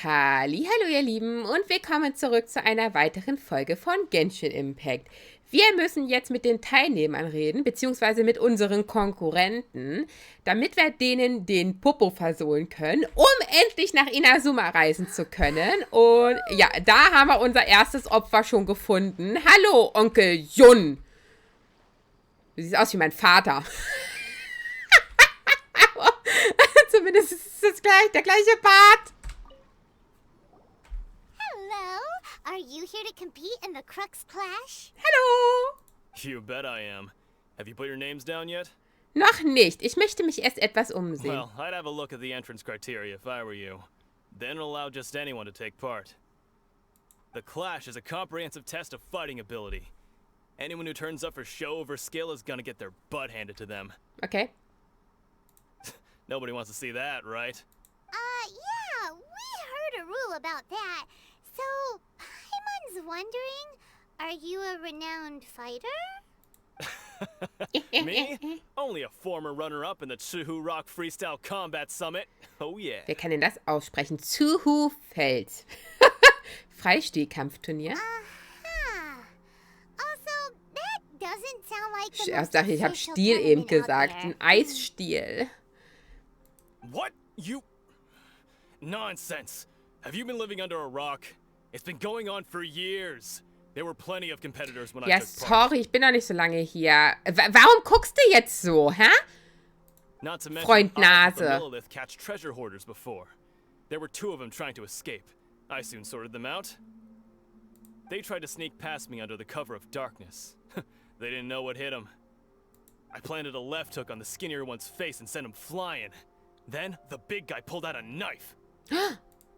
Hallo ihr Lieben und willkommen zurück zu einer weiteren Folge von Genshin Impact. Wir müssen jetzt mit den Teilnehmern reden, beziehungsweise mit unseren Konkurrenten, damit wir denen den Popo versohlen können, um endlich nach Inazuma reisen zu können. Und ja, da haben wir unser erstes Opfer schon gefunden. Hallo, Onkel Jun. Du siehst aus wie mein Vater. Zumindest ist es der gleiche Bart. Hello, are you here to compete in the Crux Clash? Hallo. You bet I am. Have you put your names down yet? Noch nicht. Ich möchte mich erst etwas umsehen. Well, I'd have a look at the entrance criteria if I were you. Then allow just anyone to take part. The Clash is a comprehensive test of fighting ability. Anyone who turns up for show over skill is gonna get their butt handed to them. Okay. Nobody wants to see that, right? Yeah, we heard a rule about that. So, Paimon's wondering, are you a renowned fighter? Me? Only a former runner-up in the Tsuhu Rock Freestyle Combat Summit. Oh yeah. Wer kann denn das aussprechen? Tsuhu Feld. Freistehkampfturnier. Aha. Also, that doesn't sound like the Erst most dachte ich, habe official Stiel eben tournament out gesagt. there. Ein Eisstiel. What? You... Nonsense. Have you been living under a rock? It's been going on for years. There were plenty of competitors when Ja, I took part. sorry, ich bin noch nicht so lange hier. Warum guckst du jetzt so, hä? Not to mention, Freund I helped the Nase. Lilith catch treasure hoarders before. There were 2 of them trying to escape. I soon sorted them out. They tried to sneak past me under the cover of darkness. They didn't know what hit them. I planted a left hook on the skinnier one's face and sent him flying. Then, the big guy pulled out a knife.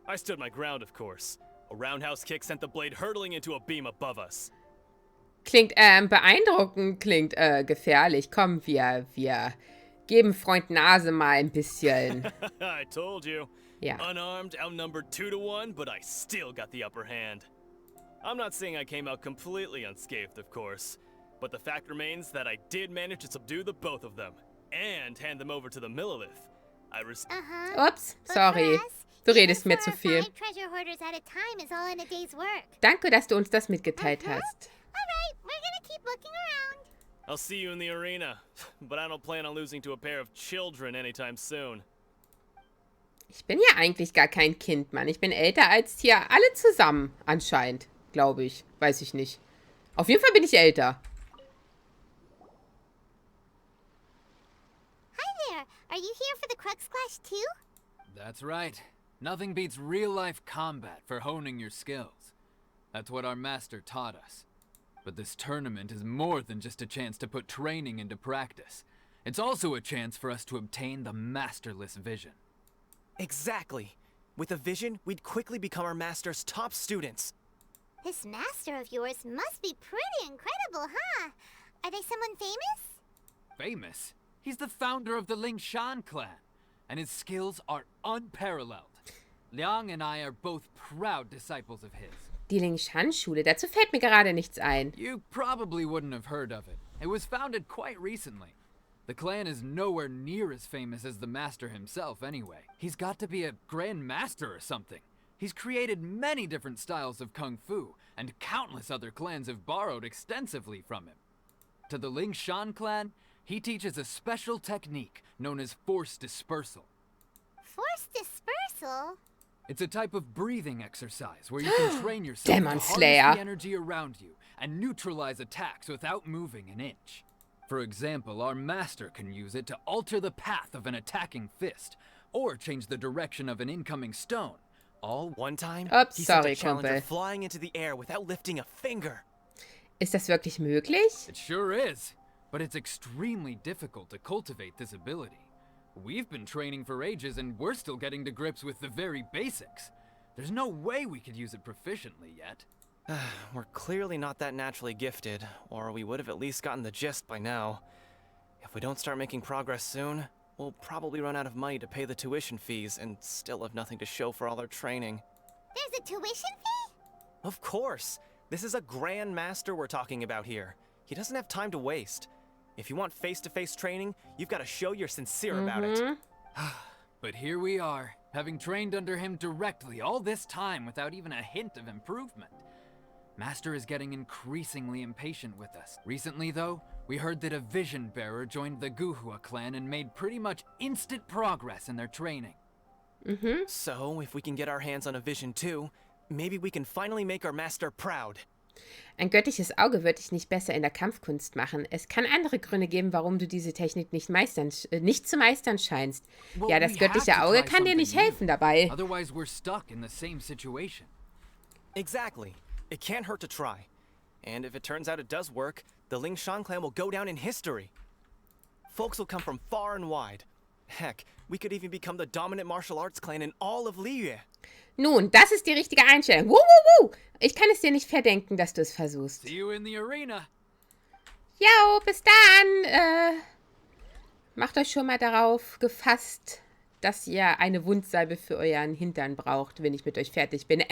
I stood my ground, of course. A roundhouse kick sent the blade hurtling into a beam above us. Klingt beeindruckend, klingt gefährlich. Komm, wir geben Freund Nase mal ein bisschen. I told you. Ja. Unarmed, outnumbered 2 to 1, but I still got the upper hand. I'm not saying I came out completely unscathed, of course, but the fact remains that I did manage to subdue the both of them and hand them over to the Millilith. Ups, sorry. Du redest mir zu viel. 5 treasure hoarders at a time is all in a day's work. Danke, dass du uns das mitgeteilt hast. Alright, we're gonna keep looking around. I'll see you in the arena, but I don't plan on losing to a pair of children anytime soon. Ich bin ja eigentlich gar kein Kind, Mann. Ich bin älter als hier alle zusammen, anscheinend. Glaube ich. Weiß ich nicht. Auf jeden Fall bin ich älter. Hi there, are you here for the Crux Clash too? That's right. Nothing beats real-life combat for honing your skills. That's what our master taught us. But this tournament is more than just a chance to put training into practice. It's also a chance for us to obtain the masterless vision. Exactly. With a vision, we'd quickly become our master's top students. This master of yours must be pretty incredible, huh? Are they someone famous? Famous? He's the founder of the Lingshan clan, and his skills are unparalleled. Liang and I are both proud disciples of his. Die Lingshan-Schule, dazu fällt mir gerade nichts ein. You probably wouldn't have heard of it. It was founded quite recently. The clan is nowhere near as famous as the master himself anyway. He's got to be a grand master or something. He's created many different styles of kung fu, and countless other clans have borrowed extensively from him. To the Lingshan clan, he teaches a special technique known as force dispersal. Force dispersal? It's a type of breathing exercise where you can train yourself to Demon harness Slayer. the energy around you and neutralize attacks without moving an inch. For example, our master can use it to alter the path of an attacking fist, or change the direction of an incoming stone. All One time, Oops, he sent sorry, a challenger Kumpel. flying into the air without lifting a finger. Ist das wirklich möglich? It sure is, but it's extremely difficult to cultivate this ability. We've been training for ages and we're still getting to grips with the very basics. There's no way we could use it proficiently yet. We're clearly not that naturally gifted, or we would have at least gotten the gist by now. If we don't start making progress soon, we'll probably run out of money to pay the tuition fees and still have nothing to show for all our training. There's a tuition fee? Of course! This is a Grand Master we're talking about here. He doesn't have time to waste. If you want face-to-face training, you've got to show you're sincere about it. But here we are, having trained under him directly all this time without even a hint of improvement. Master is getting increasingly impatient with us. Recently, though, we heard that a vision bearer joined the Guhua clan and made pretty much instant progress in their training. So, if we can get our hands on a vision too, maybe we can finally make our master proud. Ein göttliches Auge wird dich nicht besser in der Kampfkunst machen. Es kann andere Gründe geben, warum du diese Technik nicht zu meistern scheinst. Ja, das göttliche Auge kann dir nicht helfen dabei. Otherwise we're stuck in the same situation. Exactly. It can't hurt to try. And if it turns out it does work, the Ling Shan clan will go down in history. Folks will come from far and wide. Heck, we could even become the dominant martial arts clan in all of Liyue. Nun, das ist die richtige Einstellung. Wuhu! Ich kann es dir nicht verdenken, dass du es versuchst. See you in the arena. Jo, bis dann. Macht euch schon mal darauf gefasst, dass ihr eine Wundsalbe für euren Hintern braucht, wenn ich mit euch fertig bin.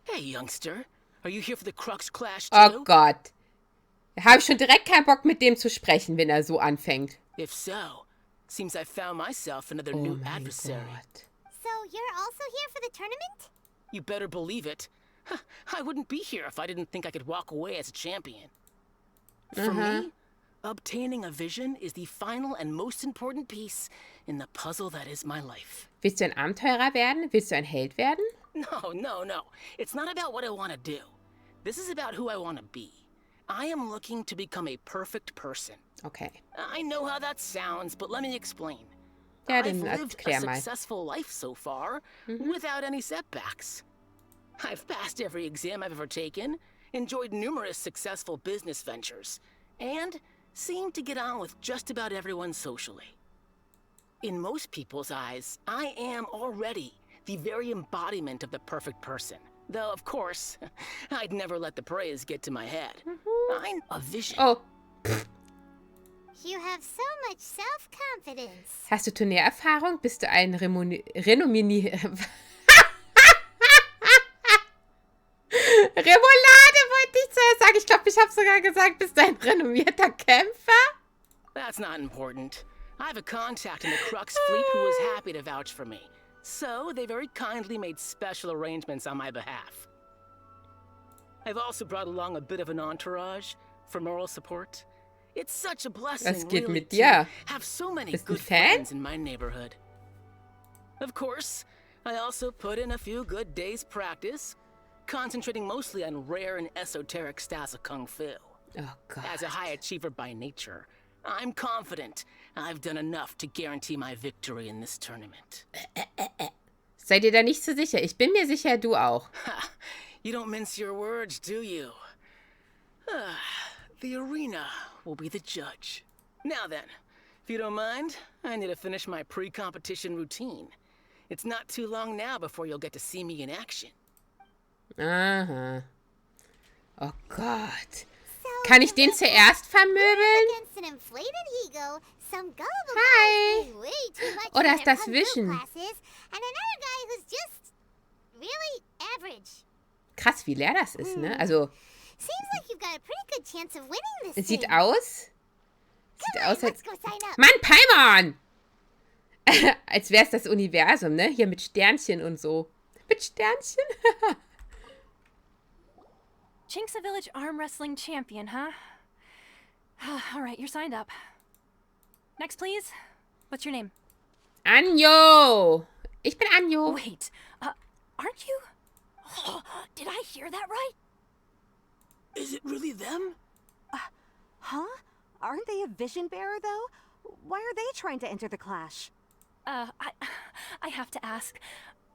Hey, youngster. Are you here for the Crux Clash Oh too? Gott. Da habe ich schon direkt keinen Bock, mit dem zu sprechen, wenn er so anfängt. If so, seems I found myself another Oh new mein adversary. Gott. So you're also here for the tournament? You better believe it. I wouldn't be here if I didn't think I could walk away as a champion. For me, obtaining a vision is the final and most important piece in the puzzle that is my life. Willst du ein Abenteurer werden? Willst du ein Held werden? No. It's not about what I want to do. This is about who I want to be. I am looking to become a perfect person. Okay. I know how that sounds, but let me explain. Ja, I've dann lived a erklär mal. successful life so far, without any setbacks. I've passed every exam I've ever taken, enjoyed numerous successful business ventures, and seemed to get on with just about everyone socially. In most people's eyes, I am already the very embodiment of the perfect person. Though, of course, I'd never let the praise get to my head. I'm a vision. Oh, You have so much self-confidence. hast du Turniererfahrung? Bist du ein Remoulade wollte ich zuerst sagen. Ich glaube, ich habe sogar gesagt, bist du ein renommierter Kämpfer? That's not important. I have a contact in the Crux fleet who was happy to vouch for me. So, they very kindly made special arrangements on my behalf. I've also brought along a bit of an entourage for moral support. It's such a blessing, Was geht really, mit dir? to have so many Bist du good ein Fan? friends in my neighborhood. Of course, I also put in a few good days' practice, concentrating mostly on rare and esoteric styles of Kung Fu. Oh Gott. As a high achiever by nature, I'm confident I've done enough to guarantee my victory in this tournament. Sei dir da nicht so sicher. Ich bin mir sicher, du auch. You don't mince your words, do you? The arena will be the judge. Now then, if you don't mind, I need to finish my pre-competition routine. It's not too long now before you'll get to see me in action. Aha. Oh Gott. So Kann ich den you're zuerst vermöbeln? against an inflated ego, some gullible Hi. guys pay way too much Oder in ist their das Kung Fu Vision? classes, and another guy who's just really average. Krass, wie leer das ist, ne? Also, Seems like you've got a pretty good chance of winning this es sieht thing. aus. Come Sieht on, aus, als. let's go sign up. Mann, Paimon! Als wäre es das Universum, ne? Hier mit Sternchen und so. Mit Sternchen? Chinksa Village Arm Wrestling Champion, huh? All right, you're signed up. Next, please. What's your name? Anjo! Ich bin Anjo. Wait, aren't you? Oh, did I hear that right? Is it really them? Huh? Aren't they a vision bearer, though? Why are they trying to enter the clash? I have to ask.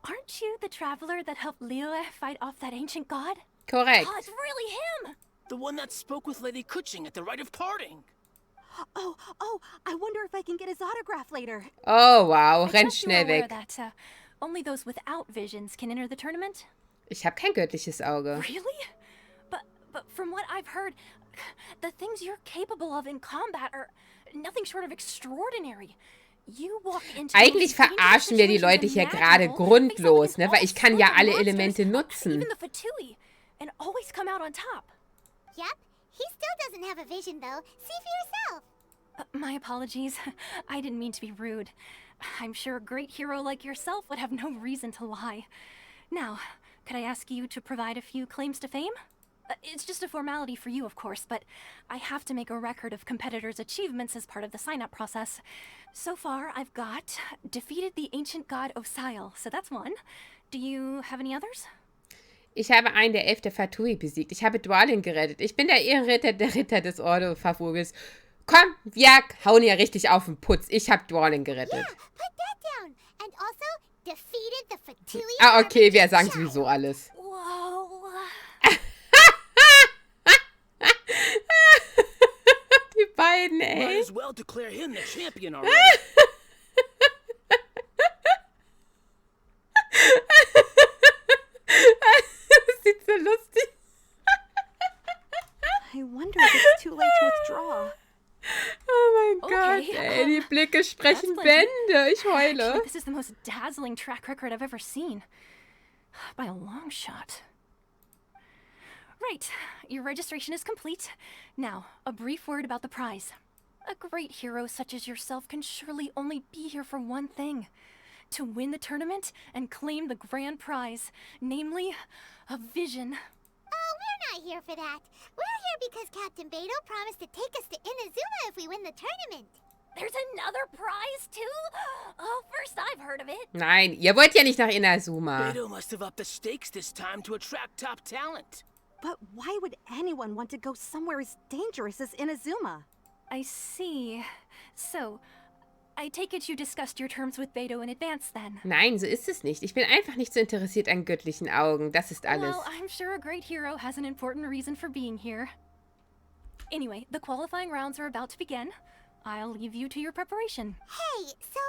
Aren't you the traveler that helped Liyue fight off that ancient god? Korrekt. Oh, it's really him! The one that spoke with Lady Kuching at the rite of parting. Oh, I wonder if I can get his autograph later. Oh, wow. I Renn trust you are schnell aware weg. that only those without visions can enter the tournament. Ich habe kein göttliches Auge. Really? But from what I've heard, the things you're capable of in combat are nothing short of extraordinary. You walk into Eigentlich the most dangerous verarschen wir die situations Leute hier gerade imaginable, grundlos, face ne? off Weil against ich kann all ja sorts of alle monsters, Elemente nutzen. even the Fatui, and always come out on top. Yep, he still doesn't have a vision though. See for yourself. My apologies. I didn't mean to be rude. I'm sure a great hero like yourself would have no reason to lie. Now, could I ask you to provide a few claims to fame? It's just a formality for you, of course, but I have to make a record of competitors' achievements as part of the sign-up process. So far, I've got defeated the ancient god Osial, so that's one. Do you have any others? Ich habe einen der 11. Fatui besiegt. Ich habe Dwalin gerettet. Ich bin der Ehrenritter, der Ritter des Ordo-Favogels. Komm, wir hauen hier richtig auf den Putz. Ich habe Dwalin gerettet. Yeah, put that down. And also defeated the Fatui. Ah, okay, wir sagen sowieso alles. Whoa. Die beiden, Might ey. as well declare him the champion already. Das sieht so lustig. I wonder if it's too late to withdraw. Oh mein Okay, Gott, ey, die Blicke sprechen Bände. Ich heule. Actually, this is the most dazzling track record I've ever seen. By a long shot. Right, your registration is complete. Now, a brief word about the prize. A great hero such as yourself can surely only be here for one thing. To win the tournament and claim the grand prize, namely, a vision. Oh, we're not here for that. We're here because Captain Beto promised to take us to Inazuma if we win the tournament. There's another prize, too? Oh, first I've heard of it. Nein, ihr wollt ja nicht nach Inazuma. Beto must have upped the stakes this time to attract top talent. But why would anyone want to go somewhere as dangerous as Inazuma? I see. So, I take it you discussed your terms with Beto in advance then? Nein, so ist es nicht. Ich bin einfach nicht so interessiert an göttlichen Augen. Das ist alles. Well, I'm sure a great hero has an important reason for being here. Anyway, the qualifying rounds are about to begin. I'll leave you to your preparation. Hey, so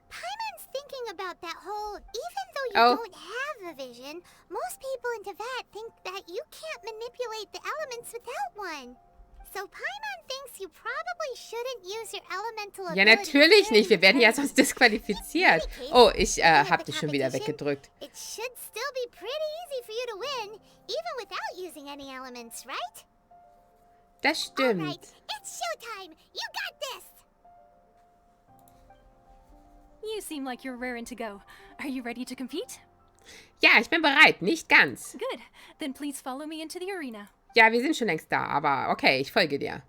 Paimon's thinking about that whole even though you Oh. don't have a vision, most people in Teyvat think that you can't manipulate the elements without one. So Paimon thinks you probably shouldn't use your elemental Ja, abilities natürlich during nicht. Wir the werden ja tournament. sonst disqualifiziert. Oh, ich hab dich schon wieder weggedrückt. It should still be pretty easy for you to win, even without using any elements, right? Das Alright, stimmt. it's showtime. You got this. You seem like you're raring to go. Are you ready to compete? Ja, ich bin bereit. Nicht ganz. Good. Then please follow me into the arena. Ja, wir sind schon längst da, aber okay, ich folge dir.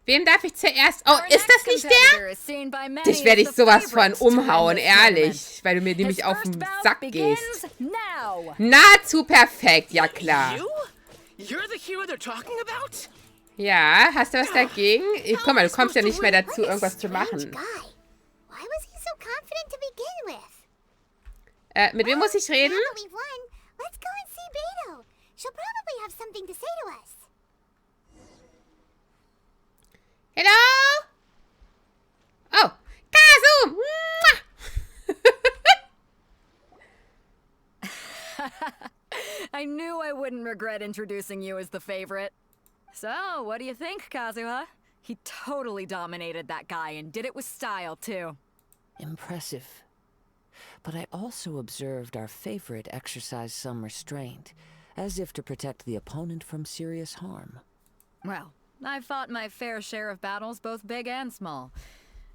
Wem darf ich zuerst... Oh, ist das nicht der? Dich werde ich sowas von umhauen, ehrlich. Weil du mir nämlich auf den Sack gehst. Nahezu perfekt, ja klar. You? You're the hero they're talking about? Ja, hast du was dagegen? Guck mal, du kommst ja nicht mehr dazu, irgendwas zu machen. Guy. Why was he so confident to begin with? Mit wem muss ich reden? Now that we've won, let's go and see Beto. She'll probably have something to say to us. Hello? Oh, Kazu! I knew I wouldn't regret introducing you as the favorite. So, what do you think, Kazuha? He totally dominated that guy and did it with style, too. Impressive. But I also observed our favorite exercise some restraint, as if to protect the opponent from serious harm. Well, I've fought my fair share of battles, both big and small.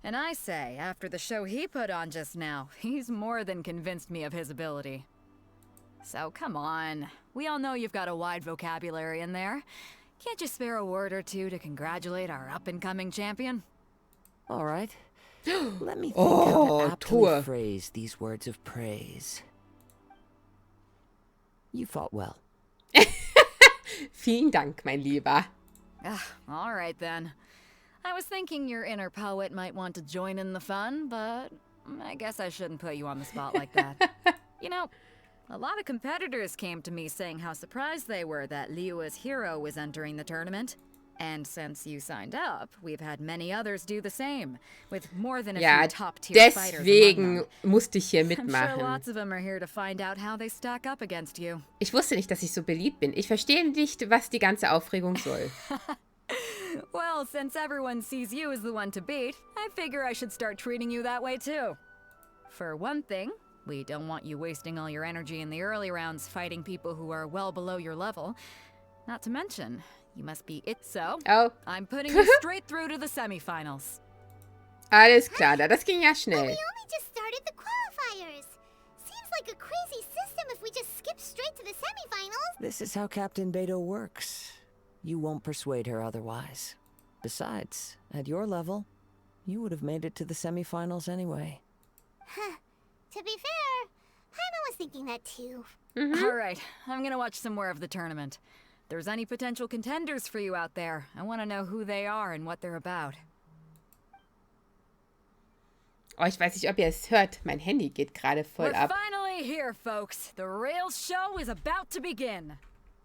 And I say, after the show he put on just now, he's more than convinced me of his ability. So come on, we all know you've got a wide vocabulary in there. Can't you spare a word or two to congratulate our up-and-coming champion? All right. Let me think Oh, how to aptly Tor. phrase these words of praise. You fought well. Vielen Dank, mein Lieber. All right then. I was thinking your inner poet might want to join in the fun, but I guess I shouldn't put you on the spot like that. You know, a lot of competitors came to me saying how surprised they were that Liyue's hero was entering the tournament. And since you signed up, we've had many others do the same, with more than a Ja, few top-tier fighters among deswegen them. musste ich hier I'm sure mitmachen. lots of them are here to find out how they stack up against you. Ich wusste nicht, dass ich so beliebt bin. Ich verstehe nicht, was die ganze Aufregung soll. Well, since everyone sees you as the one to beat, I figure I should start treating you that way too. For one thing, we don't want you wasting all your energy in the early rounds fighting people who are well below your level. Not to mention, You must be it. So, Oh, I'm putting you straight through to the semifinals. alles klar. Das ging ja But schnell. we only just started the qualifiers. Seems like a crazy system if we just skip straight to the semifinals. This is how Captain Beto works. You won't persuade her otherwise. Besides, at your level, you would have made it to the semifinals anyway. To be fair, Paimon was thinking that too. All right, I'm gonna watch some more of the tournament. If there's any potential contenders for you out there, I want to know who they are and what they're about. Oh, ich weiß nicht, ob ihr es hört. Mein Handy geht gerade voll We're ab. finally here, folks. The real show is about to begin.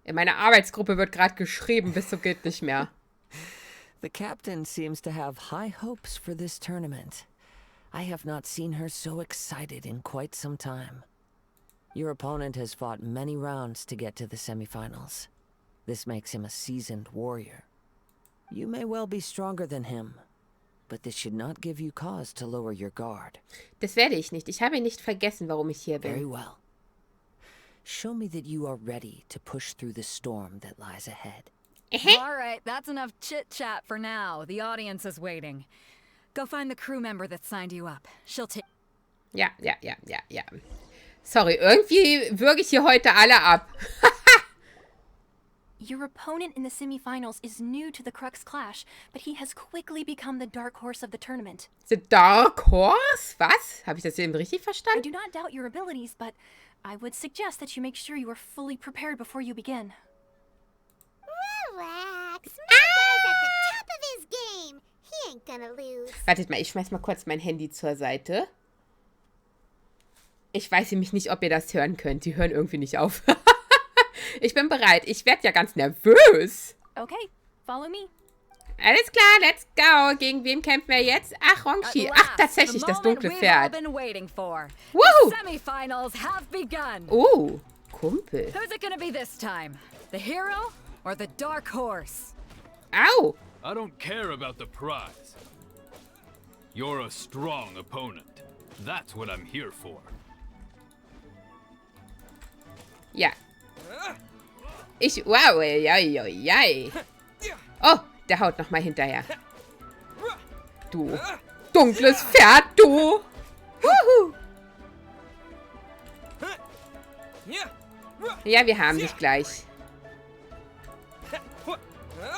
In meiner Arbeitsgruppe wird gerade geschrieben, bis so geht nicht mehr. The captain seems to have high hopes for this tournament. I have not seen her so excited in quite some time. Your opponent has fought many rounds to get to the semifinals. This makes him a seasoned warrior. You may well be stronger than him, but this should not give you cause to lower your guard. Das werde ich nicht. Ich habe nicht vergessen, warum ich hier Very bin. well. Show me that you are ready to push through the storm that lies ahead. All right, that's enough chit-chat for now. The audience is waiting. Go find the crew member that signed you up. She'll take... Ja. Sorry, irgendwie würge ich hier heute alle ab. Your opponent in the semifinals is new to the Crux Clash, but he has quickly become the dark horse of the tournament. The Dark Horse? Was? Habe ich das eben richtig I verstanden? do not doubt your abilities, but I would suggest that you make sure you are fully prepared before you begin. Relax. My guy's at the top of his game. He ain't gonna lose. Wartet mal, ich schmeiß mal kurz mein Handy zur Seite. Ich weiß nämlich nicht, ob ihr das hören könnt. Die hören irgendwie nicht auf. Ich bin bereit. Ich werde ja ganz nervös. Okay, follow me. Alles klar, let's go. Gegen wen kämpfen wir jetzt? Ach, Rongshi. Ach, tatsächlich, das dunkle Pferd. Woohoo! Semifinals have begun. Oh, Kumpel. Who's it gonna be this time? The hero or the dark horse? Au. I don't care about the prize. You're a strong opponent. That's what I'm here for. Ja. Wow, Oh, der haut noch mal hinterher. Du dunkles Pferd, du. Wuhu. Ja, wir haben dich gleich.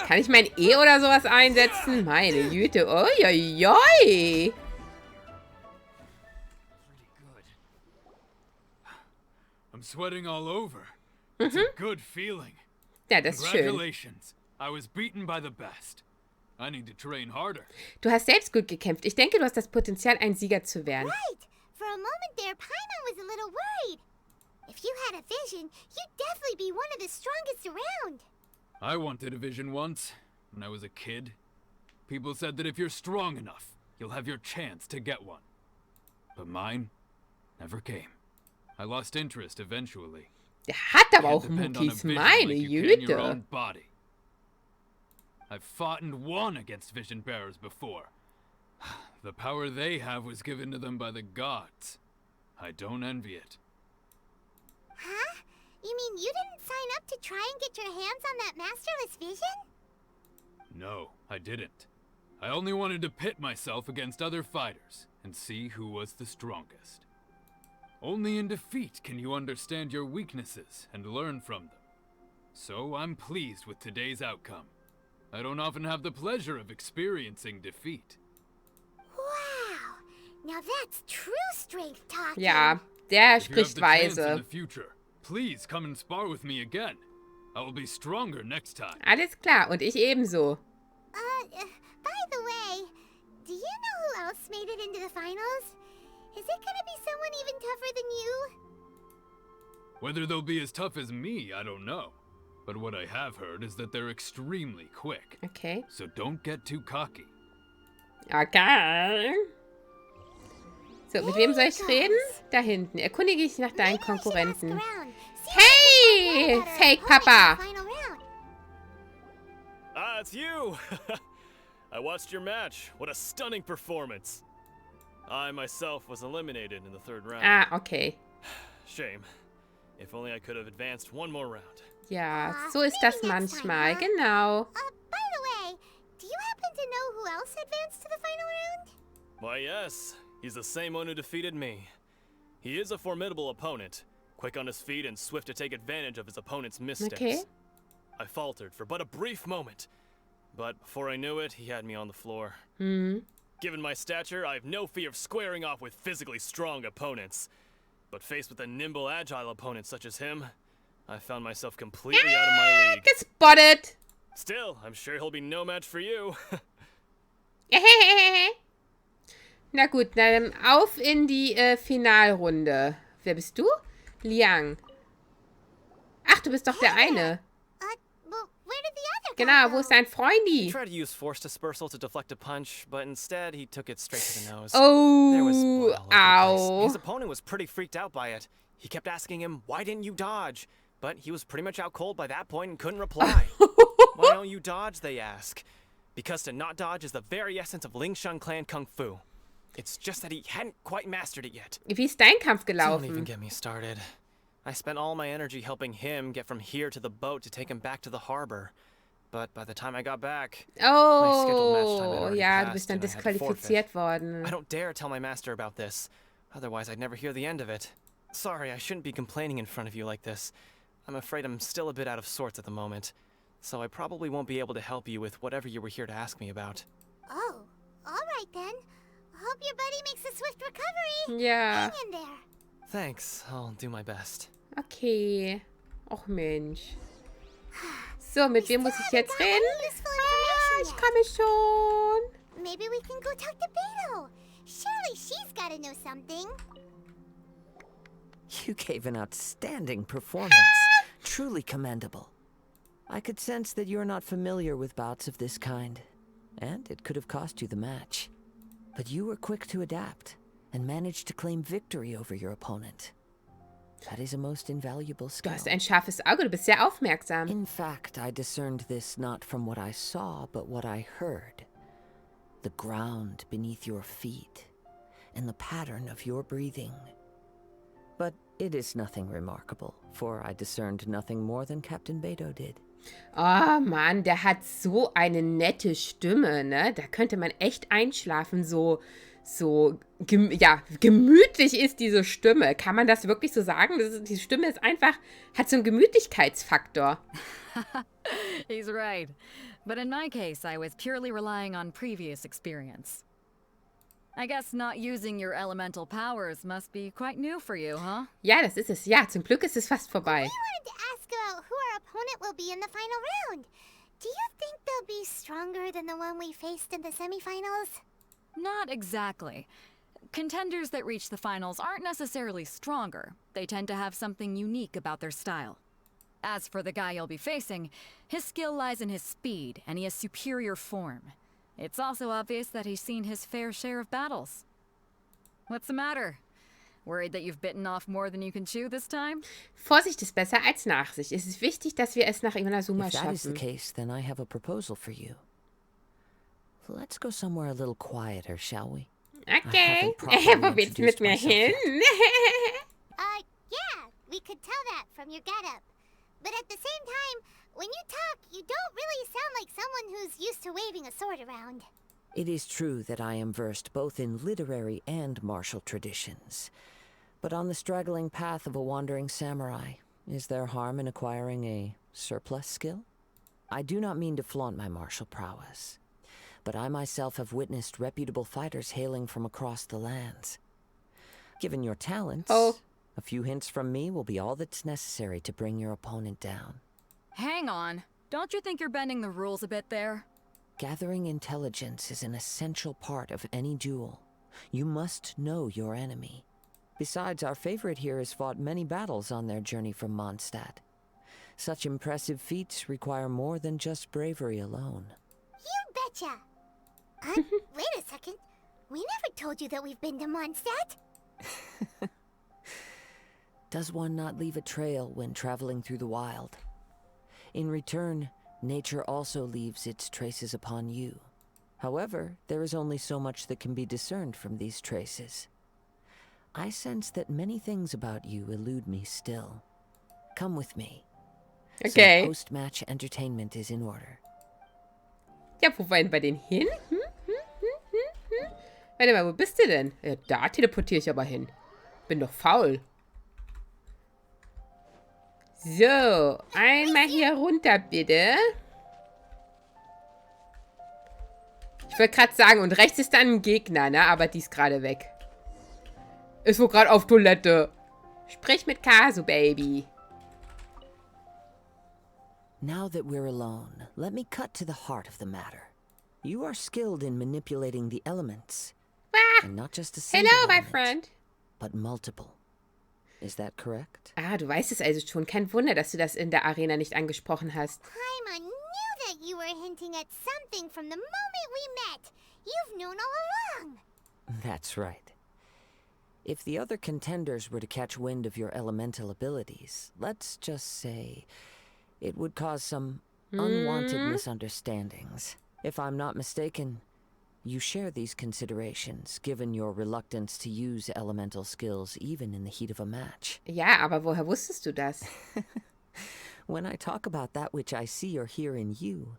Kann ich mein E oder sowas einsetzen? Meine Güte. Uiuiui. I'm sweating all over. It's a good feeling. Ja, das ist schön. Congratulations. I was beaten by the best. I need to train harder. Du hast selbst gut gekämpft. Ich denke, du hast das Potenzial, ein Sieger zu werden. Right. For a moment there, Paimon was a little worried. If you had a vision, you'd definitely be one of the strongest around. I wanted a vision once, when I was a kid. People said that if you're strong enough, you'll have your chance to get one. But mine never came. I lost interest eventually. Der hat aber Can't auch depend on a Muckis. vision Meine like you can your Güte. own body. I've fought and won against vision bearers before. The power they have was given to them by the gods. I don't envy it. Huh? You mean you didn't sign up to try and get your hands on that masterless vision? No, I didn't. I only wanted to pit myself against other fighters and see who was the strongest. Only in defeat can you understand your weaknesses and learn from them. So I'm pleased with today's outcome. I don't often have the pleasure of experiencing defeat. Wow. Now that's true strength talking. Ja, der If you have spricht the chance in weise. the future, please come and spar with me again. I will be stronger next time. Alles klar, und ich ebenso. By the way, do you know who else made it into the finals? Is it gonna be someone even tougher than you? Whether they'll be as tough as me, I don't know. But what I have heard is that they're extremely quick. Okay. So don't get too cocky. Okay. So, mit wem soll ich reden? Da hinten. Erkundige dich nach deinen Konkurrenten. Hey, Fake Papa. Ah, it's you! I watched your match. What a stunning performance. I myself was eliminated in the third round. Ah, okay. Shame. If only I could have advanced one more round. Ja, so ist das maybe next time, manchmal, huh? genau. By the way, do you happen to know who else advanced to the final round? Why, yes. He's the same one who defeated me. He is a formidable opponent, quick on his feet and swift to take advantage of his opponent's missteps. Okay. I faltered for but a brief moment, but before I knew it, he had me on the floor. Given my stature, I have no fear of squaring off with physically strong opponents. But faced with a nimble, agile opponent such as him, I found myself completely out of my league. Gespottet! Still, I'm sure he'll be no match for you. Na gut, dann auf in die Finalrunde. Wer bist du? Liang. Ach, du bist doch der eine. Well, where did the other Genau, guy wo ist go? dein He Freundy? tried to use force dispersal to deflect a punch, but instead he took it straight to the nose. There was Oh, blood all over the place. ow. His opponent was pretty freaked out by it. He kept asking him, why didn't you dodge? But he was pretty much out cold by that point and couldn't reply. Why don't you dodge, they ask. Because to not dodge is the very essence of Lingshan clan kung fu. It's just that he hadn't quite mastered it yet. Wie ist dein Kampf Don't even gelaufen? get me started. I spent all my energy helping him get from here to the boat to take him back to the harbor. But by the time I got back, scheduled match time had Oh, already ja, du passed bist dann and I had to disqualifiziert forfeit. worden. I don't dare tell my master about this. Otherwise, I'd never hear the end of it. Sorry, I shouldn't be complaining in front of you like this. I'm afraid I'm still a bit out of sorts at the moment. So I probably won't be able to help you with whatever you were here to ask me about. Oh, alright then. Hope your buddy makes a swift recovery. Ja, Hang in there. Thanks, I'll do my best. okay. Och Mensch. So, mit wem muss ich jetzt Got any reden? useful Ah, information ich yet? komme schon. Maybe we can go talk to Beto. Surely she's gotta know something. You gave an outstanding performance. Truly commendable. I could sense that you're not familiar with bouts of this kind, and it could have cost you the match. But you were quick to adapt, and managed to claim victory over your opponent. That is a most invaluable Du skill. hast ein scharfes Auge, du bist sehr aufmerksam. In fact, I discerned this not from what I saw, but what I heard. The ground beneath your feet, and the pattern of your breathing. But it is nothing remarkable, for I discerned nothing more than Captain Beto did. Oh Mann, der hat so eine nette Stimme, ne? Da könnte man echt einschlafen, ja, gemütlich ist diese Stimme. Kann man das wirklich so sagen? Die Stimme ist einfach, hat so einen Gemütlichkeitsfaktor. He's right. But in my case, I was purely relying on previous experience. I guess not using your elemental powers must be quite new for you, huh? Ja, das ist es. Ja, zum Glück ist es fast vorbei. We wanted to ask about who our opponent will be in the final round. Do you think they'll be stronger than the one we faced in the semifinals? Not exactly. Contenders that reach the finals aren't necessarily stronger. They tend to have something unique about their style. As for the guy you'll be facing, his skill lies in his speed, and he has superior form. It's also obvious that he's seen his fair share of battles. What's the matter? Worried that you've bitten off more than you can chew this time? Vorsicht ist besser als Nachsicht. Es ist wichtig, dass wir es nach Inazuma If that is the schaffen. case, then I have a proposal for you. Let's go somewhere a little quieter, shall we? Okay. haven't properly Wo willst du mit introduced mir myself hin? Yeah, we could tell that from your getup. But at the same time, when you talk, you don't really sound like someone who's used to waving a sword around. It is true that I am versed both in literary and martial traditions. But on the straggling path of a wandering samurai, is there harm in acquiring a surplus skill? I do not mean to flaunt my martial prowess, but I myself have witnessed reputable fighters hailing from across the lands. Given your talents, a few hints from me will be all that's necessary to bring your opponent down. Hang on. Don't you think you're bending the rules a bit there? Gathering intelligence is an essential part of any duel. You must know your enemy. Besides, our favorite here has fought many battles on their journey from Mondstadt. Such impressive feats require more than just bravery alone. You betcha! Wait a second. We never told you that we've been to Mondstadt. Does one not leave a trail when traveling through the wild? In return, nature also leaves its traces upon you. However, there is only so much that can be discerned from these traces. I sense that many things about you elude me still. Come with me. Okay. Some post-match entertainment is in order. Ja, wo wollen wir denn hin? Warte mal, wo bist du denn? Ja, da teleportiere ich aber hin. Bin doch faul. So, einmal hier runter, bitte. Ich wollte gerade sagen, und rechts ist dann ein Gegner, ne? Aber die ist gerade weg. Ist wohl gerade auf Toilette. Sprich mit Kasu, Baby. Now that we're alone, let me cut to the heart of the matter. You are skilled in manipulating the elements. Ah, And not just a single hello, my element, friend. but multiple. Is that correct? Ah, du weißt es also schon. Kein Wunder, dass du das in der Arena nicht angesprochen hast. Paimon knew that you were hinting at something from the moment we met. You've known all along. That's right. If the other contenders were to catch wind of your elemental abilities, let's just say it would cause some unwanted misunderstandings. If I'm not mistaken, you share these considerations, given your reluctance to use elemental skills even in the heat of a match. Ja, aber woher wusstest du das? When I talk about that which I see or hear in you,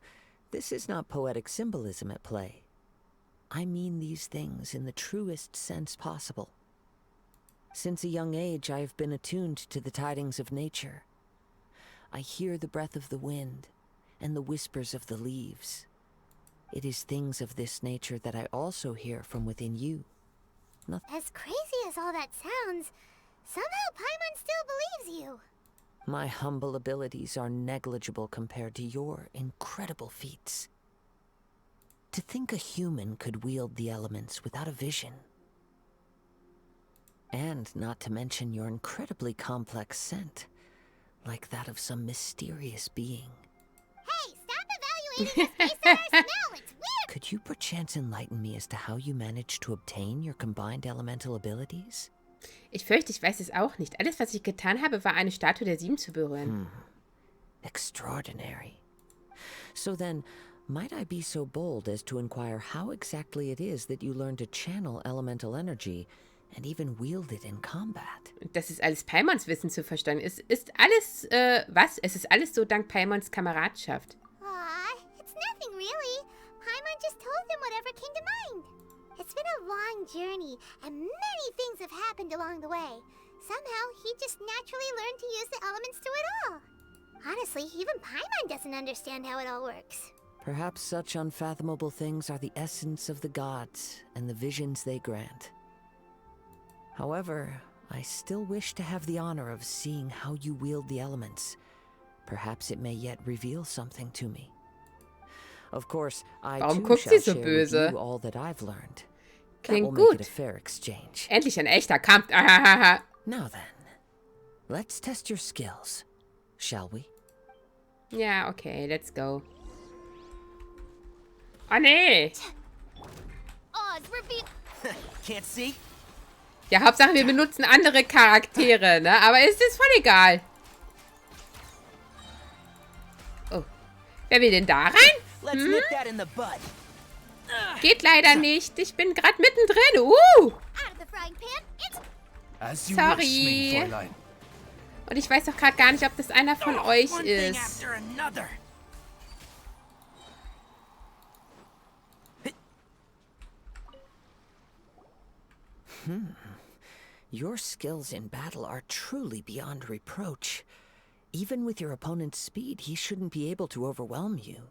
this is not poetic symbolism at play. I mean these things in the truest sense possible. Since a young age, I have been attuned to the tidings of nature. I hear the breath of the wind and the whispers of the leaves. It is things of this nature that I also hear from within you. As crazy as all that sounds, somehow Paimon still believes you. My humble abilities are negligible compared to your incredible feats. To think a human could wield the elements without a vision. And not to mention your incredibly complex scent, like that of some mysterious being. Hey, stop evaluating us based on our smell. It's weird. Could you perchance enlighten me as to how you managed to obtain your combined elemental abilities? Ich fürchte, ich weiß es auch nicht. Alles, was ich getan habe, war eine Statue der 7 zu berühren. Extraordinary. So then, might I be so bold as to inquire how exactly it is that you learned to channel elemental energy and even wield it in combat? Das ist alles Paimons Wissen zu verstehen. Es ist alles, was? Es ist alles so dank Paimons Kameradschaft. Aw, it's nothing really. Paimon just told him whatever came to mind. It's been a long journey, and many things have happened along the way. Somehow, he just naturally learned to use the elements through it all. Honestly, even Paimon doesn't understand how it all works. Perhaps such unfathomable things are the essence of the gods and the visions they grant. However, I still wish to have the honor of seeing how you wield the elements. Perhaps it may yet reveal something to me. Of course, I Warum too guckt shall sie so share with böse? you all that I've learned. That Klingt will make it gut. a fair exchange. Endlich ein echter Kampf. Ahahaha. Now then, let's test your skills, shall we? Ja, okay, let's go. Oh, nee. Oz, reveal. Can't see? Ja, Hauptsache, wir benutzen andere Charaktere, ne? Aber es ist voll egal. Oh. Wer will denn da rein? Let's nip that in the bud. Geht leider nicht. Ich bin gerade mittendrin. Out of the frying pan. It's As you Sorry. wish, mein Fräulein. Und ich weiß auch gerade gar nicht, ob das einer von euch One thing ist. after another. Your skills in battle are truly beyond reproach. Even with your opponent's speed, he shouldn't be able to overwhelm you.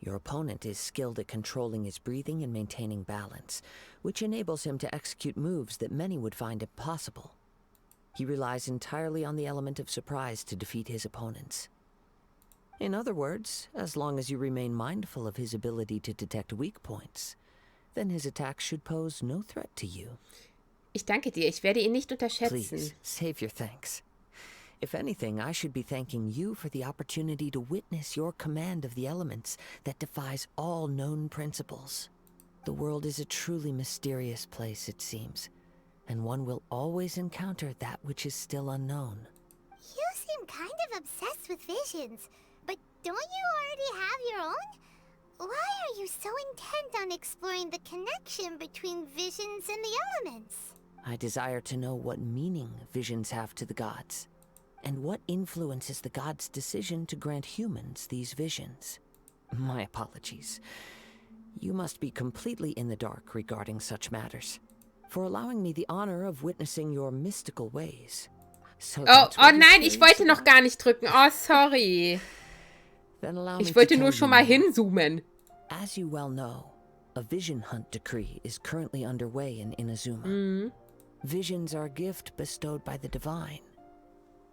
Your opponent is skilled at controlling his breathing and maintaining balance, which enables him to execute moves that many would find impossible. He relies entirely on the element of surprise to defeat his opponents. In other words, as long as you remain mindful of his ability to detect weak points, then his attacks should pose no threat to you. Ich danke dir. Ich werde ihn nicht unterschätzen. Please, save your thanks. If anything, I should be thanking you for the opportunity to witness your command of the elements that defies all known principles. The world is a truly mysterious place, it seems, and one will always encounter that which is still unknown. You seem kind of obsessed with visions, but don't you already have your own? Why are you so intent on exploring the connection between visions and the elements? I desire to know what meaning visions have to the gods. And what influences the gods' decision to grant humans these visions? My apologies. You must be completely in the dark regarding such matters. For allowing me the honor of witnessing your mystical ways. So Oh nein, ich wollte noch gar nicht drücken. Oh, sorry. Ich wollte nur schon mal hinzoomen. As you well know, a vision hunt decree is currently underway in Inazuma. Visions are a gift bestowed by the divine.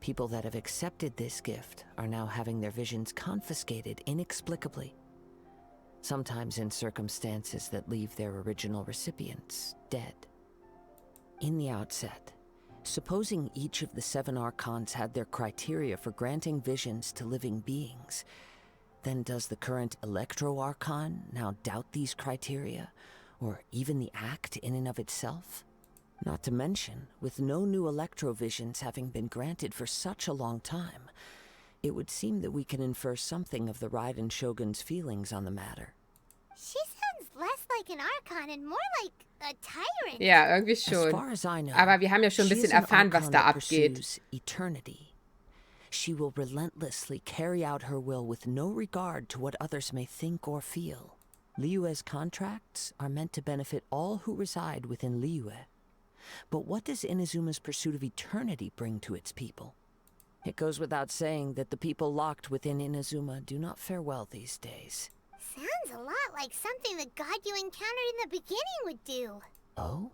People that have accepted this gift are now having their visions confiscated inexplicably. Sometimes in circumstances that leave their original recipients dead. In the outset, supposing each of the 7 archons had their criteria for granting visions to living beings, then does the current Electro-Archon now doubt these criteria, or even the act in and of itself? Not to mention, with no new Electro-visions having been granted for such a long time, it would seem that we can infer something of the Raiden Shogun's feelings on the matter. She sounds less like an Archon and more like a tyrant. Ja, irgendwie schon. As far as I know, Aber wir haben ja schon ein she is bisschen an erfahren, was Archon da that abgeht. pursues eternity. She will relentlessly carry out her will with no regard to what others may think or feel. Liyue's contracts are meant to benefit all who reside within Liyue. But what does Inazuma's pursuit of eternity bring to its people? It goes without saying that the people locked within Inazuma do not fare well these days. Sounds a lot like something the god you encountered in the beginning would do. Oh?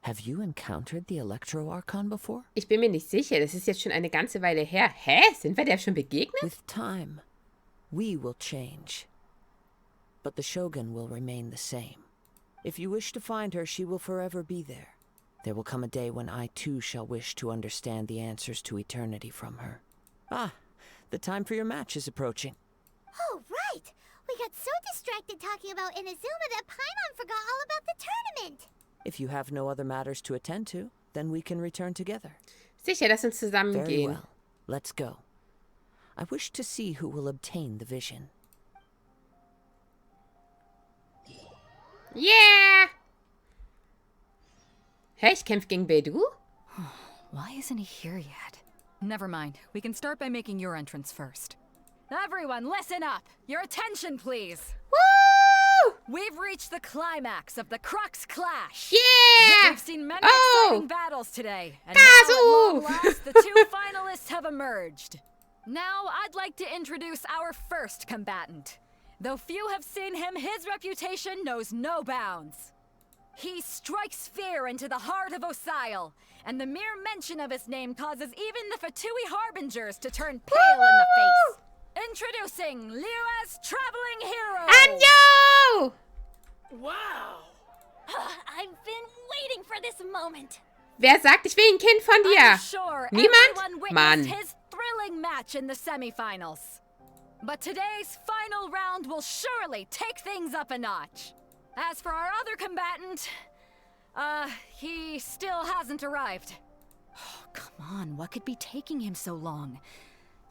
Have you encountered the Electro-Archon before? Ich bin mir nicht sicher, das ist jetzt schon eine ganze Weile her. Hä? Sind wir der schon begegnet? With time, we will change. But the Shogun will remain the same. If you wish to find her, she will forever be there. There will come a day when I too shall wish to understand the answers to eternity from her. Ah, the time for your match is approaching. Oh, right! We got so distracted talking about Inazuma that Paimon forgot all about the tournament! If you have no other matters to attend to, then we can return together. Sicher, lass uns zusammen Very gehen. well. Let's go. I wish to see who will obtain the vision. Yeah! Hä, ich kämpfe gegen Beidou? Why isn't he here yet? Never mind. We can start by making your entrance first. Everyone, listen up! Your attention, please! Woo! We've reached the climax of the Crux Clash! Yeah! We've seen many exciting battles today, and now Kazu! at long last, the 2 finalists have emerged. Now, I'd like to introduce our first combatant. Though few have seen him, his reputation knows no bounds. He strikes fear into the heart of Osile, and the mere mention of his name causes even the Fatui Harbingers to turn pale in the face. Introducing Liyue's traveling hero! Anjo! Wow! I've been waiting for this moment. Wer sagt, ich will ein Kind von dir? I'm sure Niemand? everyone witnessed Mann. his thrilling match in the semifinals. But today's final round will surely take things up a notch. As for our other combatant, he still hasn't arrived. Oh, come on, what could be taking him so long?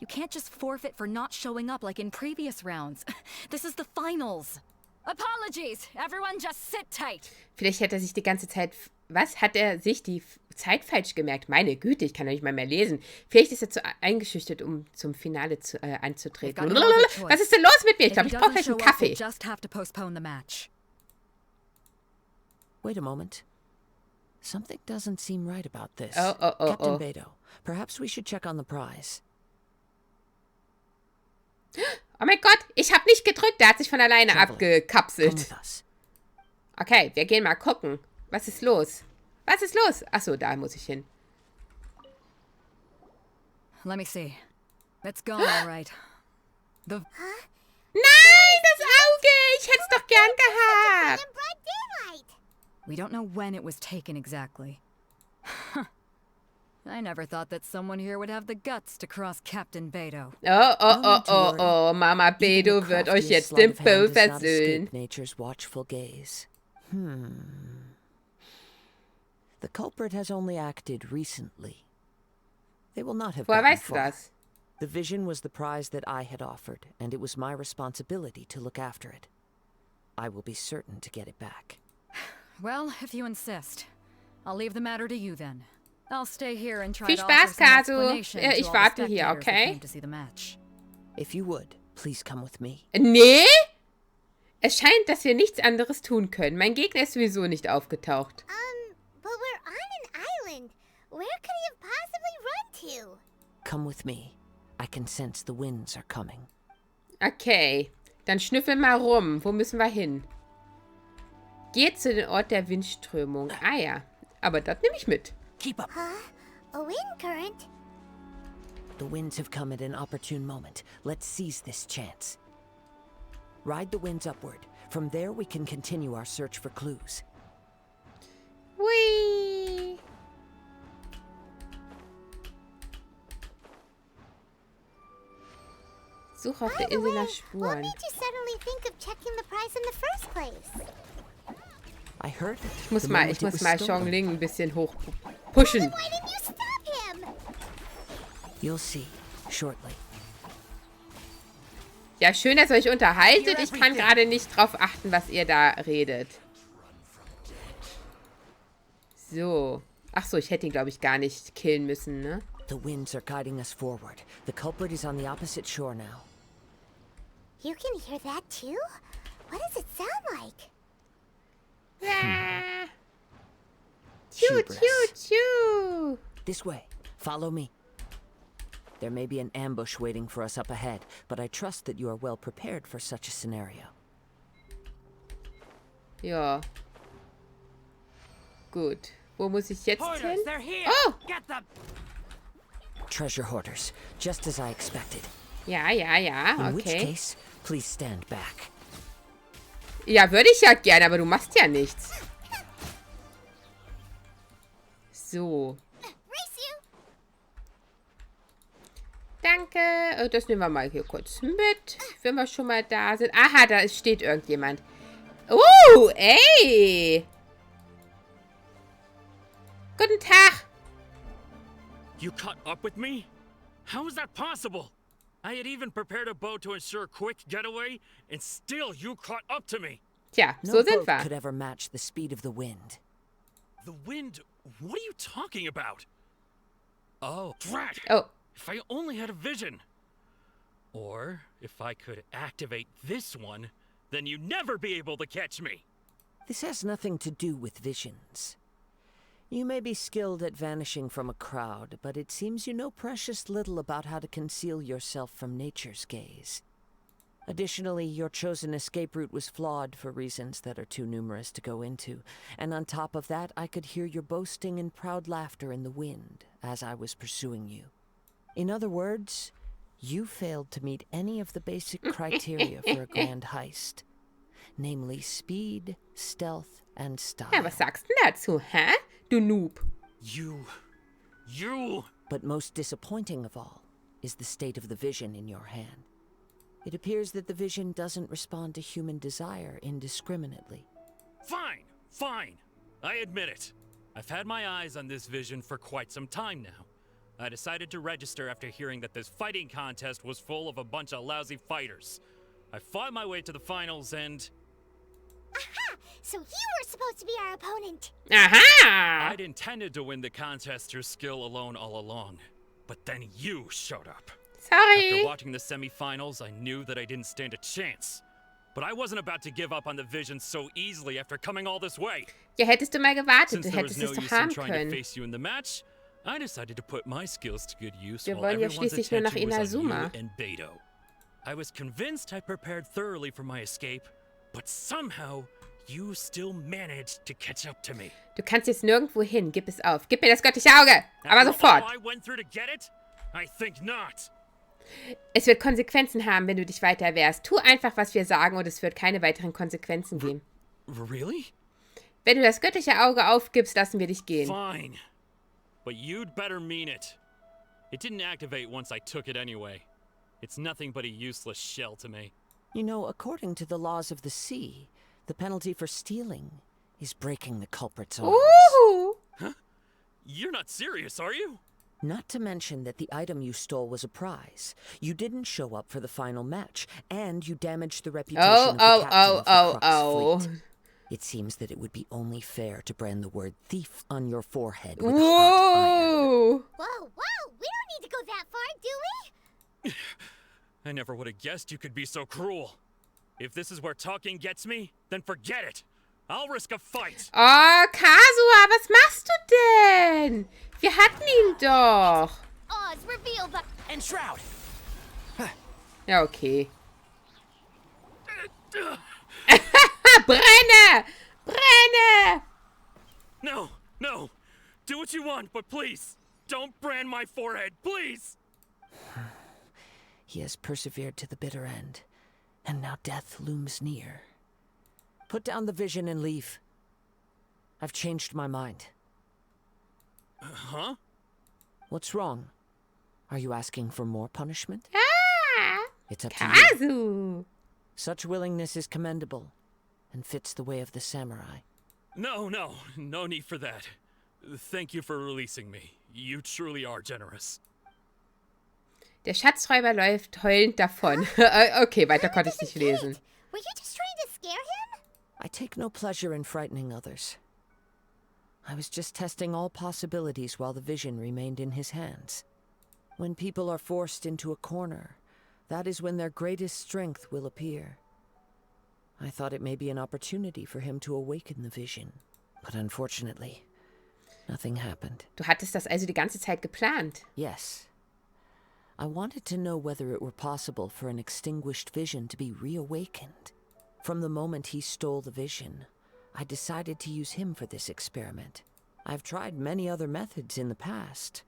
You can't just forfeit for not showing up like in previous rounds. This is the finals. Apologies, everyone just sit tight. Vielleicht hat er sich die ganze Zeit... Was? Hat er sich die Zeit falsch gemerkt? Meine Güte, ich kann doch nicht mal mehr lesen. Vielleicht ist er zu eingeschüchtert, um zum Finale anzutreten. We've got no other choice. Was ist denn los mit mir? Ich If glaube, he ich brauche doesn't gleich einen show up, we'll Kaffee. just have to postpone the match. Wait a moment. Something doesn't seem right about this. Oh. Captain Beidou, perhaps we should check on the prize. Oh mein Gott, ich habe nicht gedrückt. Der hat sich von alleine Traveler, come abgekapselt. with us. Okay, wir gehen mal gucken. Was ist los? Was ist los? Achso, da muss ich hin. Let me see. It's gone all right. The Nein, das Auge! Ich hätte es doch gern gehabt. In broad daylight! We don't know when it was taken exactly. I never thought that someone here would have the guts to cross Captain Beidou. Oh. Mama Beidou wird euch jetzt den Po versöhnen. Nature's watchful gaze. The culprit has only acted recently. They will not have Woher gotten weißt du far. das? The vision was the prize that I had offered, and it was my responsibility to look after it. I will be certain to get it back. Well, if you insist. I'll leave the matter to you then. I'll stay here and try Viel to Spaß, offer some Kazu. explanation to Ich all the warte hier, spectators who okay? came to see the match. If you would, please come with me. Nee? Es scheint, dass wir nichts anderes tun können. Mein Gegner ist sowieso nicht aufgetaucht. But we're on an island. Where could he have possibly run to? Come with me. I can sense the winds are coming. Okay, dann schnüffel mal rum. Wo müssen wir hin? Geht zu dem Ort der Windströmung. Ah ja, aber das nehme ich mit. Keep up. Huh? A wind current? The winds have come at an opportune moment. Let's seize this chance. Ride the winds upward. From there we can continue our search for clues. Hui. Suche auf By der the Insel way, nach what Spuren. made you suddenly think of checking the price in the first place? I heard it. Ich muss the mal, moment ich it muss was mal stolen. Xiongling ein bisschen hoch pushen. Why didn't you stop him? You'll see shortly. Ja, schön, dass ihr euch unterhaltet. Ich kann gerade nicht drauf achten, was ihr da redet. So. Ach so, ich hätte ihn, glaube ich, gar nicht killen müssen, ne? The winds are guiding us forward. The culprit is on the opposite shore now. You can hear that too? What does it sound like? Ah. Tschu, Hubris. tschu, tschu. This way. Follow me. There may be an ambush waiting for us up ahead, but I trust that you are well prepared for such a scenario. Ja. Gut. Wo muss ich jetzt hin? They're here. Oh! Get them. Treasure hoarders, just as I expected. Ja, ja, ja, In which okay. case, please stand back. Ja, würde ich ja gerne, aber du machst ja nichts. So. Race you! Danke. Das nehmen wir mal hier kurz mit, wenn wir schon mal da sind. Aha, da steht irgendjemand. Oh, ey. Guten Tag. You caught up with me? How is that possible? I had even prepared a boat to ensure a quick getaway, and still you caught up to me. Tja, No so sind boat could wir. ever match the speed of the wind. The wind? What are you talking about? Oh, drat! Oh, If I only had a vision. Or if I could activate this one, then you'd never be able to catch me. This has nothing to do with visions. You may be skilled at vanishing from a crowd, but it seems you know precious little about how to conceal yourself from nature's gaze. Additionally, your chosen escape route was flawed for reasons that are too numerous to go into, and on top of that, I could hear your boasting and proud laughter in the wind as I was pursuing you. In other words, you failed to meet any of the basic criteria for a grand heist, namely speed, stealth, and style. ja, was sagst du denn dazu, hä? Du Noob. You... But most disappointing of all is the state of the vision in your hand. It appears that the vision doesn't respond to human desire indiscriminately. Fine, fine. I admit it. I've had my eyes on this vision for quite some time now. I decided to register after hearing that this fighting contest was full of a bunch of lousy fighters. I fought my way to the finals and... Aha! So you were supposed to be our opponent. Aha! I'd intended to win the contest through skill alone all along. But then you showed up. After Sorry. watching the semifinals, I knew that I didn't stand a chance. But I wasn't about to give up on the vision so easily after coming all this way. Ja, hättest du mal gewartet, Since du there was hättest no es doch use in haben trying to können. face you in the match, I decided to put my skills to good use Wir while wollen ja everyone's schließlich nur nach attention was on you Inazuma. and Beto. I was convinced I prepared thoroughly for my escape, but somehow you still managed to catch up to me. Du kannst jetzt nirgendwo hin. Gib es auf. Gib mir das göttliche Auge. Aber After sofort. all I went through to get it? I think not. Es wird Konsequenzen haben, wenn du dich weiter wehrst. Tu einfach, was wir sagen, und es wird keine weiteren Konsequenzen geben. Really? Wenn du das göttliche Auge aufgibst, lassen wir dich gehen. Fine. But you'd better mean it. It didn't activate once I took it anyway. It's nothing but a useless shell to me. You know, according to the laws of the sea, the penalty for stealing is breaking the culprit's arms. Ooh. You're not serious, are you? Not to mention that the item you stole was a prize. You didn't show up for the final match, and you damaged the reputation Oh, of the oh, captain oh, of the oh, Crux oh. fleet. It seems that it would be only fair to brand the word thief on your forehead with a hot iron. Whoa! Whoa! We don't need to go that far, do we? I never would have guessed you could be so cruel. If this is where talking gets me, then forget it. I'll risk a fight. Oh, Kasua, was machst du denn? Wir hatten ihn doch. Oz, reveal the... And Shroud. Ja, okay. Brenne! Brenne! No, no. Do what you want, but please, don't brand my forehead, please. He has persevered to the bitter end, and now death looms near. Put down the vision and leave. I've changed my mind. Huh? What's wrong? Are you asking for more punishment? Ah! It's up to you. Kazu! Such willingness is commendable, and fits the way of the samurai. No need for that. Thank you for releasing me. You truly are generous. Der Schatzräuber läuft heulend davon. Okay, weiter konnte ich nicht lesen. Were you just trying to scare him? I take no pleasure in frightening others. I was just testing all possibilities while the vision remained in his hands. When people are forced into a corner, that is when their greatest strength will appear. I thought it may be an opportunity for him to awaken the vision, but unfortunately, nothing happened. Du hattest das also die ganze Zeit geplant. Yes. I wanted to know whether it were possible for an extinguished vision to be reawakened. From the moment he stole the vision, I decided to use him for this experiment. I've tried many other methods in the past,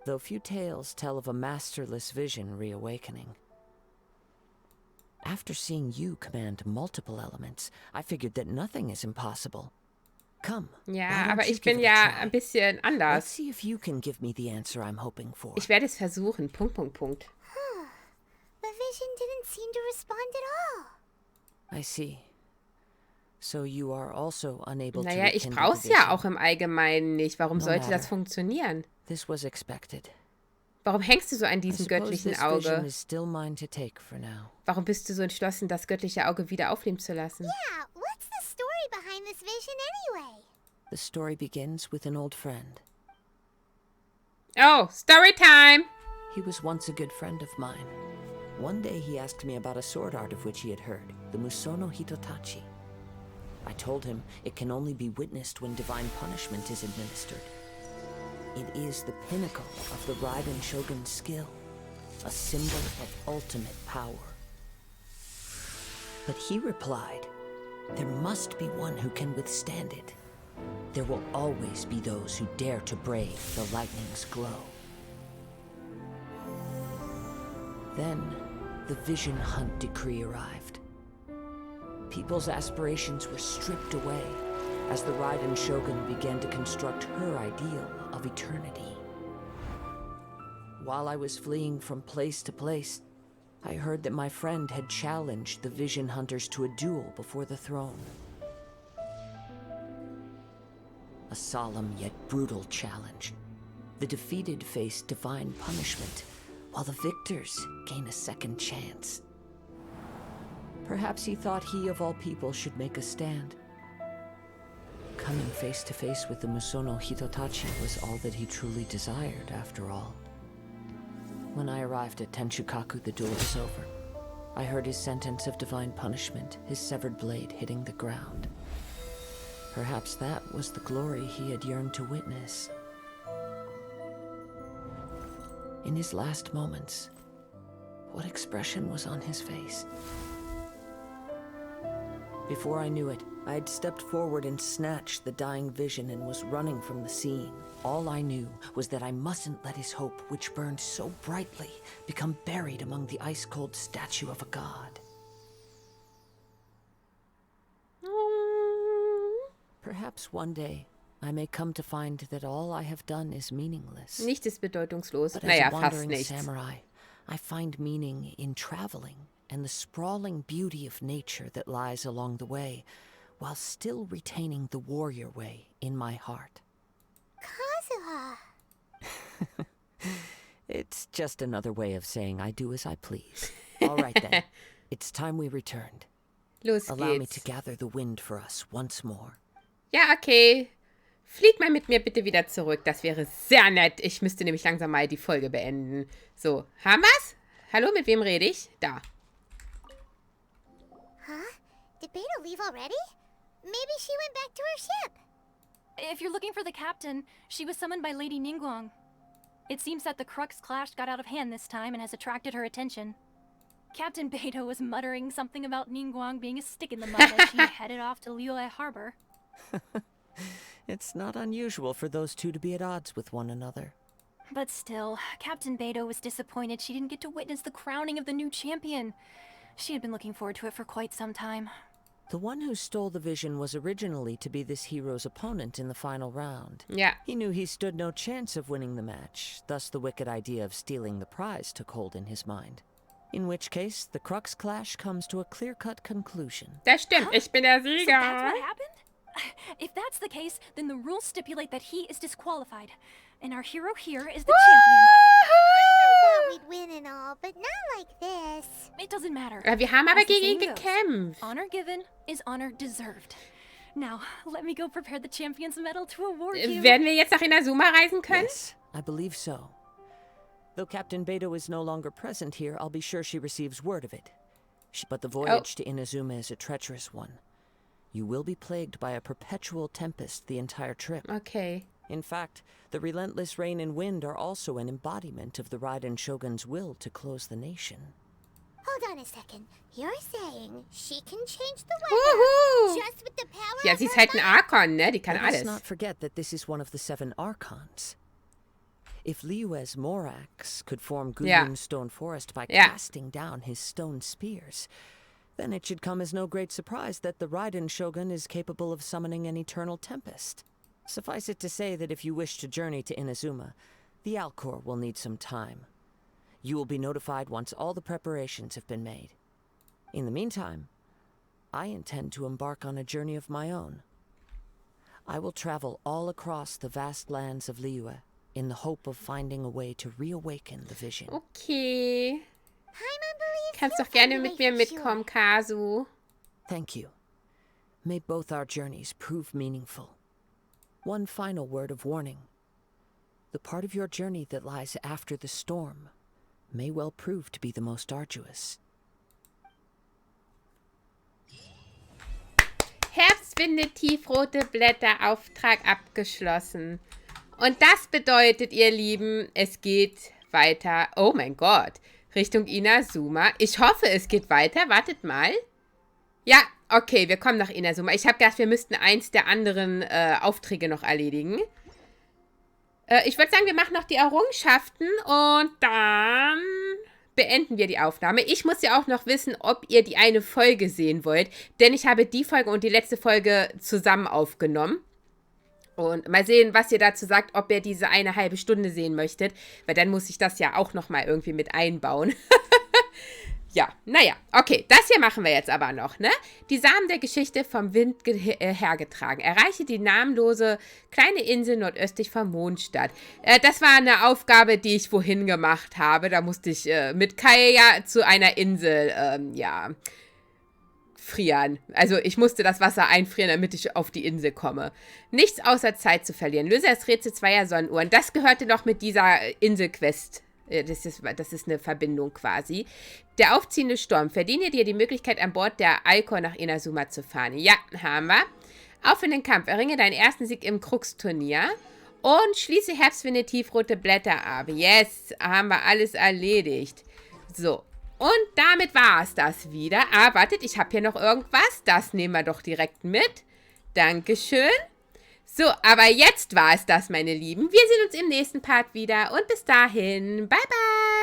though few tales tell of a masterless vision reawakening. After seeing you command multiple elements, I figured that nothing is impossible. Come. Ja, aber ich bin ja ein bisschen Let's anders. see if you can give me the answer I'm hoping for. Ich werde es versuchen. Punkt. The vision didn't seem to respond at all. I see. So you are also unable to Naja, ich rekindle brauche es the ja vision. auch im Allgemeinen nicht. Warum No sollte das matter. funktionieren? This was expected. Warum hängst du so an I diesem suppose göttlichen this vision Auge? is still mine to take for now. Warum bist du so entschlossen, das göttliche Auge wieder aufleben zu lassen? Yeah, what's the story behind this vision anyway? The story begins with an old friend. Oh, Storytime! He was once a good friend of mine. One day he asked me about a sword art of which he had heard, the Musono Hitotachi. I told him it can only be witnessed when divine punishment is administered. It is the pinnacle of the Raiden Shogun's skill, a symbol of ultimate power. But he replied, there must be one who can withstand it. There will always be those who dare to brave the lightning's glow. Then, the Vision Hunt decree arrived. People's aspirations were stripped away as the Raiden Shogun began to construct her ideal of eternity. While I was fleeing from place to place, I heard that my friend had challenged the Vision Hunters to a duel before the throne. A solemn yet brutal challenge. The defeated face divine punishment, while the victors gain a second chance. Perhaps he thought he of all people should make a stand. Coming face to face with the Musono Hitotachi was all that he truly desired, after all. When I arrived at Tenshukaku, the duel was over. I heard his sentence of divine punishment, his severed blade hitting the ground. Perhaps that was the glory he had yearned to witness. In his last moments, what expression was on his face? Before I knew it, I had stepped forward and snatched the dying vision and was running from the scene. All I knew was that I mustn't let his hope, which burned so brightly, become buried among the ice-cold statue of a god. Perhaps one day I may come to find that all I have done is meaningless. Nichts ist bedeutungslos. But Naja, as a fast wandering nichts. samurai, I find meaning in traveling and the sprawling beauty of nature that lies along the way, while still retaining the warrior way in my heart. Kazuha. It's just another way of saying I do as I please. All right then, it's time we returned. Los Allow me to geht's. gather the wind for us once more. Ja, okay. Flieg mal mit mir bitte wieder zurück. Das wäre sehr nett. Ich müsste nämlich langsam mal die Folge beenden. So, haben wir's? Hallo, mit wem rede ich? Da. Huh? Did Beto leave already? Maybe she went back to her ship. If you're looking for the captain, she was summoned by Lady Ningguang. It seems that the Crux clash got out of hand this time and has attracted her attention. Captain Beto was muttering something about Ningguang being a stick in the mud as she headed off to Liyue Harbor. It's not unusual for those two to be at odds with one another. But still, Captain Beto was disappointed she didn't get to witness the crowning of the new champion. She had been looking forward to it for quite some time. The one who stole the vision was originally to be this hero's opponent in the final round. Ja. He knew he stood no chance of winning the match, thus the wicked idea of stealing the prize took hold in his mind. In which case, the Crux clash comes to a clear-cut conclusion. Das stimmt, ich bin der So that's Sieger. what happened? If that's the case, then the rules stipulate that he is disqualified. And our hero here is the champion. I thought we'd win and all, but not like this. It doesn't matter. Ja, wir haben aber As the gegen ihn saying goes, gekämpft. honor given is honor deserved. Now, let me go prepare the champion's medal to award you. Werden wir jetzt nach Inazuma reisen können? Yes, I believe so. Though Captain Beto is no longer present here, I'll be sure she receives word of it. But the voyage to Inazuma is a treacherous one. You will be plagued by a perpetual tempest the entire trip. Okay. In fact, the relentless rain and wind are also an embodiment of the Raiden Shogun's will to close the nation. Hold on a second. You're saying she can change the Wuhu! weather just with the power Ja, of sie ist her halt ein Archon, ne? Die kann Let us alles. not forget that this is one of the 7 Archons. If Liyue's Morax could form Ja. Guyun's stone forest by Ja. casting down his stone spears, then it should come as no great surprise that the Raiden Shogun is capable of summoning an eternal tempest. Suffice it to say that if you wish to journey to Inazuma, the Alcor will need some time. You will be notified once all the preparations have been made. In the meantime, I intend to embark on a journey of my own. I will travel all across the vast lands of Liyue in the hope of finding a way to reawaken the vision. Okay. Paimon believes Kannst you'll doch gerne find a mit way mir for sure. mitkommen, Kazu. Thank you. May both our journeys prove meaningful. One final word of warning. The part of your journey that lies after the storm may well prove to be the most arduous. Herbst findet tiefrote Blätter, Auftrag abgeschlossen. Und das bedeutet, ihr Lieben, es geht weiter. Oh mein Gott. Richtung Inazuma. Ich hoffe, es geht weiter. Wartet mal. Ja, okay, wir kommen nach Inazuma. Ich habe gedacht, wir müssten eins der anderen Aufträge noch erledigen. Ich würde sagen, wir machen noch die Errungenschaften und dann beenden wir die Aufnahme. Ich muss ja auch noch wissen, ob ihr die eine Folge sehen wollt, denn ich habe die Folge und die letzte Folge zusammen aufgenommen. Und mal sehen, was ihr dazu sagt, ob ihr diese eine halbe Stunde sehen möchtet, weil dann muss ich das ja auch nochmal irgendwie mit einbauen. Ja, naja, okay, das hier machen wir jetzt aber noch, ne? Die Samen der Geschichte vom Wind hergetragen. Erreiche die namenlose kleine Insel nordöstlich von Mondstadt. Das war eine Aufgabe, die ich vorhin gemacht habe. Da musste ich mit Kaya zu einer Insel, frieren. Also ich musste das Wasser einfrieren, damit ich auf die Insel komme. Nichts außer Zeit zu verlieren. Löse das Rätsel zweier Sonnenuhren. Das gehörte noch mit dieser Inselquest. Das ist eine Verbindung quasi. Der aufziehende Sturm. Verdiene dir die Möglichkeit, an Bord der Alcor nach Inazuma zu fahren. Ja, haben wir. Auf in den Kampf. Erringe deinen ersten Sieg im Crux-Turnier. Und schließe Herbstwinde tiefrote Blätter ab. Yes, haben wir alles erledigt. So. Und damit war es das wieder. Ah, wartet, ich habe hier noch irgendwas. Das nehmen wir doch direkt mit. Dankeschön. So, aber jetzt war es das, meine Lieben. Wir sehen uns im nächsten Part wieder und bis dahin, bye bye!